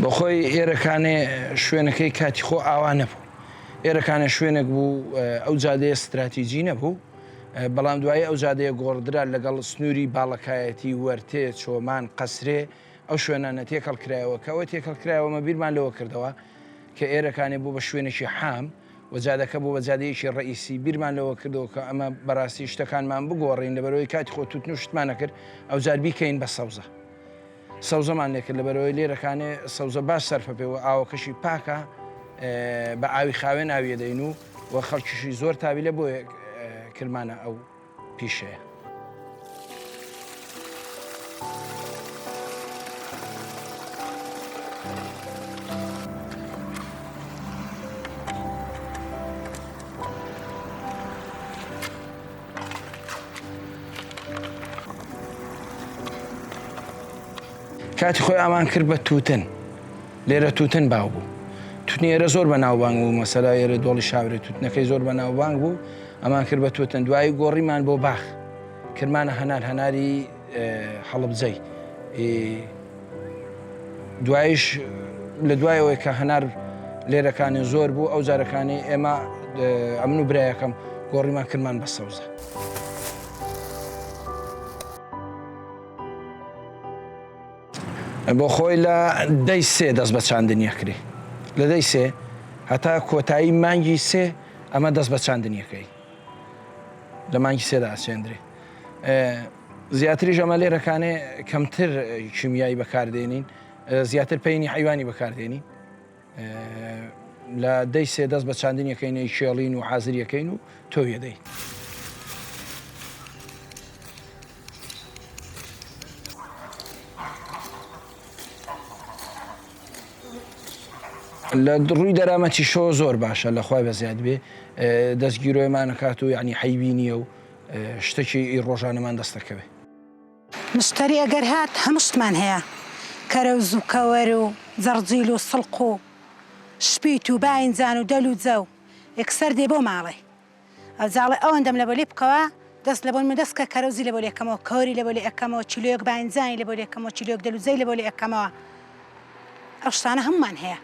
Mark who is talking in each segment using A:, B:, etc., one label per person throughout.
A: بۆ خۆی ئێرەکانێ شوێنەکەی کاتی خۆ ئاوا نەبوو. ئێرەکانە شوێنێک بوو ئەو جادەیە استراتیجی نەبوو، بەڵام دوایی ئەو جادەیە گۆڕدرا لەگەڵ سنووری باڵەکایەتی وەرتێ چۆمان قەسرێ ئەو شوێنانە تێکەڵکرایەوە کەەوە تێکەڵکرایەوە بیرمان لەوە کردەوە کە ئێرەکانی بوو بە شوێنێکی حام و جادەکە بوو بە جادەیەکی ڕئیسی بیرمان لەوە کردەوە کە ئەمە بەڕاستی شتەکانمان بگۆڕین لەبەرەوەی کاتی خۆ توتن و شتمانە کرد ئەو جار بیکەین بە سەوزە. سەوزەمان لێکرد لەبەرەوەی لێرەکانێ سەوزە باش سەرفە پێوە ئاوەکەشی پاکە بە ئاوی خاوێن ئاویە دەین و خەڵکیشی زۆر تاویلە بۆ کرمانە ئەو پیشەیە. کاتی خۆی ئامان کرد بە تووتن، لێرە تووتن باو بوو. توتنی ئێرە زۆر بە ناوبانگ بوو، مەسەلا ئێرە دۆڵی شاورێ تووتنەکەی زۆر بە ناوبانگ بوو، ئەمان کرد بە تووتن. دوایی گۆڕیمان بۆ باخ، کرمانە هەناری هەڵبجەی. دوایش لە دوایەوەی کە هەنار لێرەکانی زۆر بوو، ئەو جارەکانی ئێمە ئەمن و برایەکەم گۆڕیمان کرمان بە سەوزە. بۆ خۆی لە دەی سێ دەست بە چاندنیەکری، لە دەی سێ هەتا کۆتایی مانگی سێ ئەمە دەست بە چاندنیەکەی لە مانگی سێدا ئاچێندرێ. زیاتریش ئەمە لێرەکانێ کەمتر کیمیایی بەکاردێنین، زیاتر پەینی حیوانی بەکاردێنین. لە دەی سێ دەست بە چاندنیەکەینەی شێڵین و حازریەکەین و تۆویە دەین. لە ڕووی دەرامەتی شۆ زۆر باشە لە خوای بەزیاد بێ، دەستگیرۆیمان نکات و یعنی حەیبی نییە و شتێکی ڕۆژانەمان دەستەکەوێ.
B: مشتری ئەگەر هات هەموو شتمان هەیە، کەرەوز و کەوەر و زەرجیل و سڵق و شپیت و باینجان و دەل و جە و یەکسەر دێ بۆ ماڵێ. ئەوجاڵێ ئەوەندەم لە بۆ لێ بکەوە دەست لە بۆ من دەستکە کەرەوزی لە بۆ لێکەمەوە، کەوەری لە بۆ لێ ئەەکەمەوە، چیلۆیەک باینجانی لە بۆ لێکەمەوە، چیلۆیەک دەل و جەی لە بۆ لێ ئەەکەمەوە. ئەو شتانە هەمومان هەیە.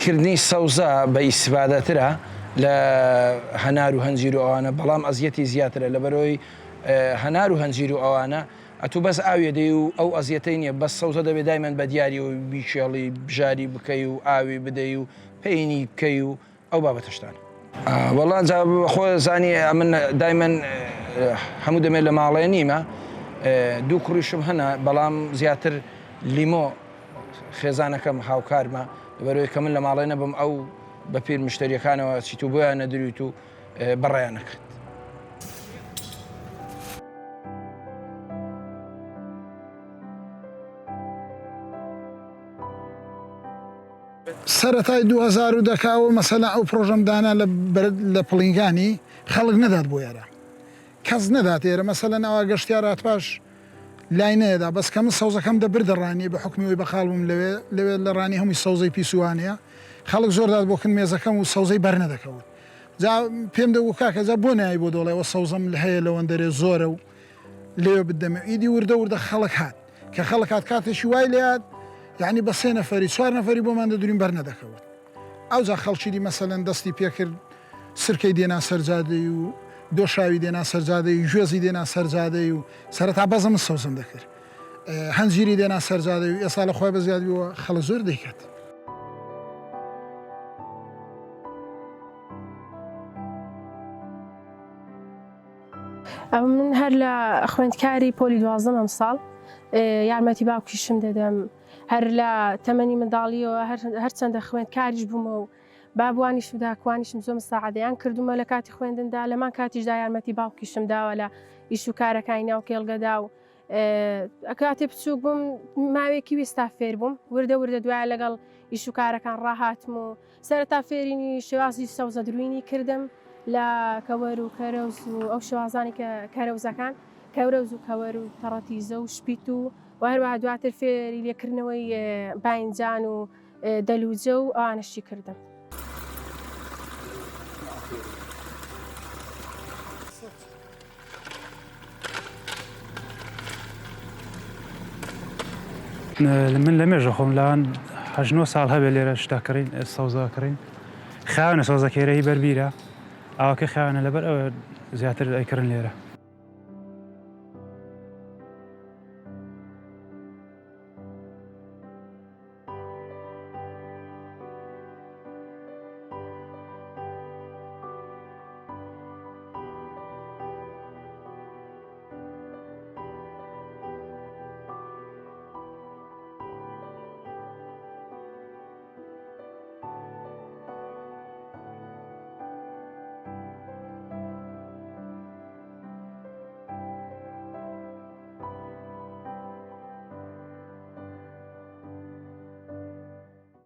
A: کردنی سەوزە بە ئیسیفادەترە لە هەنار و هەنجیر و ئەوانە، بەڵام ئەزیەتی زیاترە لەبەرەوەی هەنار و هەنجیر و ئەوانە ئەتوو بەس ئاوێ دەی و ئەو ئەزیەتەی نییە، بەس سەوزە دەبێت دایمەن بە دیاری و بیشێڵی بژاری بکەی و ئاوی بدەی و پەینی بکەی و ئەو بابەتەشتان. وەڵام خۆ زانی من دایمەن هەموو دەمێت لە ماڵێ نیمە، دوو کوڕیشم هەنا، بەڵام زیاتر لیمۆ خێزانەکەم هاوکارمە لەبەرەوەی کە من لە ماڵێ نەبم ئەو بە پیر مشتریەکانەوە چیت و بۆیان نەدرویت و بەڕێیان نەکرد.
C: سەرەتای 2010 مەسەلا ئەو پرۆژەمدانە لە پڵینگانی خەڵک نەدات بۆ یارە، کەس نەدات ئێرە مەسەلا ئەوە گەشتیارات پاش لای نەیەدا، بەس کە من سەوزەکەم دەبردە ڕانی بە حکمیەوەی بەخاڵبووم لەوێ لە ڕانی هەمووی سەوزەی پیسوانەیە، خەڵک زۆر داد بۆ کن مێزەکەم و سەوزەی بەرنەدەکەوت. جا پێم دەگو کاکە جا بۆ نایی بۆ دۆڵێەوە سەوزەم لە هەیە لەوەندەرێ زۆرە و لێوە بدەمێ. ئیدی وردە وردە خەڵک هات کە خەڵک هات کاتێکی وای لێات، یعنی بە 3 نەفەری 4 نەفەری بۆمان دەدورین بەرنەدەکەوت. ئەو جا خەڵکی مەسەلەن دەستی پێکرد سرکەی دێنا سەرجادەی و دۆشاوی دێنا سەرجادەی و ژێزی دێنا سەرجادەی و سەرەتا بەزە من سەوزم دەکرد، هەنجیری دێنا سەرجادەی و ئێستا لە خۆی بەزیادیەوە خەڵک زۆر دەیکات.
D: من هەر لە خوێندکاری پۆلی 12 ئەمساڵ یارمەتی باوکیشم دەدەم، هەر لە تەمەنی منداڵیەوە هەرچەندە خوێندکاریش بوومە و بابوانیش و داکوانیشم زۆر مستەعادەیان کردومە لە کاتی خوێندندا، لەمان کاتیشدا یارمەتی باوکیشم داوە لە ئیش و کارەکانی ناو کێڵگەدا و کاتێ بچوو بووم ماوێکی وێستا فێر بووم، وردە وردە دوایە لەگەڵ ئیش و کارەکان ڕاهاتم و سەرەتا فێرینی شێوازی سەوزە دروینی کردم لە کەوەر و کەرەوز و ئەو شێوازانی کە کەرەوزەکان، کەورەوز و کەوەر و تەڕەتیزە و شپیت و هەروەها دواتر فێری لێکردنەوەی باینجان و دەلوجە و ئەوانشتی کردم.
E: من لە مێژە خۆم لەوان هەژنۆ ساڵ هەبێ لێرە شتاکەڕین سەوزاکەڕین خاوەنە سەوزەکێرەی بەربیرە ئاوەکە خاوەنە لەبەر ئەوە زیاتر ئەیکردن لێرە